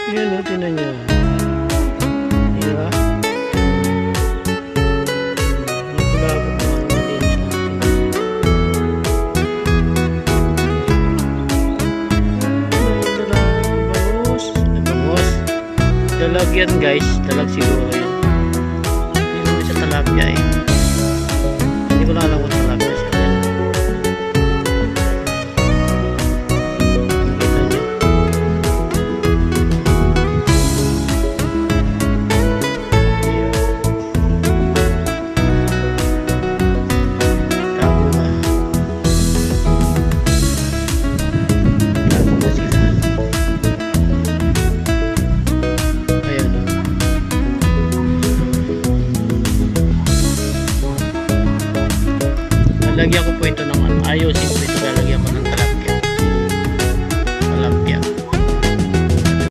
Yan o, tinan niya. Diba? Nakulabot naman din siya. Bangus. Bangus. Dalag yan guys. Dalag siguro yan. Hindi naman siya talapya eh.